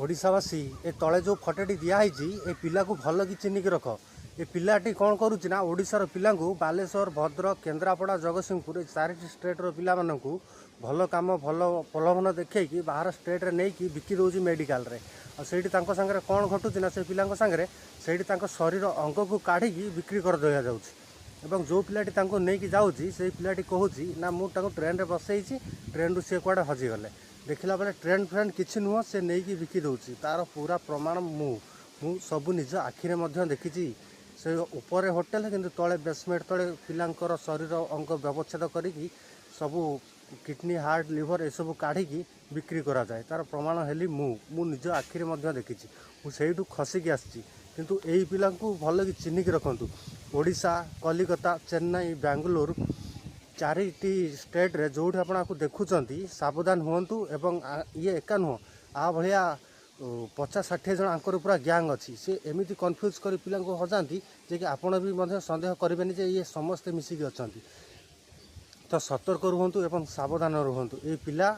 ओडिशावासी ए तले जो फटोटी दिखाई ए पिला को भल कि चिन्हिक रख। ए पिलाटी कौन करुच्ची ना ओडिशार पिला बालेश्वर भद्रक केन्द्रापड़ा जगतसिंहपुर ए चारिटी स्टेट्र पिला भल कम भल प्रलोभन देखी बाहर स्टेट रे नहीं बिकी दौर मेडिकल रे आईटी सागर कौन घटुची ना से पिला सागर से शरीर अंग को काढ़ी बिक्री कर दिया जाऊँ जो पिलाटी नहीं जाऊँगी से पिलाटी कहूँ ना मुझे ट्रेन रे बसई ट्रेन रु सी कुआडे हजिगले देखला बेले ट्रेन फ्रेंड किसी नुह से नहीं बिकी दौर तार पूरा प्रमाण मु सब निज आखिरे देखी से ऊपर होटेल किंतु तले बेसमेंट तले पिलांकर शरीर अंग व्यवच्छेद करी सब किडनी हार्ट लिवर ये सब काढ़ी बिक्री करा जाए तार प्रमाण हेली मु निज आखिरे देखी मुझे खसिकी आसी किंतु यही पिला भल कि चिन्हिक रखु ओडिशा कलिकता चेन्नई बेंगलोर चारिटी स्टेट रे जो आपको देखुं सावधान हुंतु एवं ये एका नुह आ भाया 50-60 जन आंकर पूरा गैंग अच्छी से एमती कन्फ्यूज कर पिला हजाती जे कि आपण भी सन्देह करेंगे जे ये समस्ते मिसिकी अच्छा तो सतर्क रुहतु एवं सावधान रुहतु ये पिला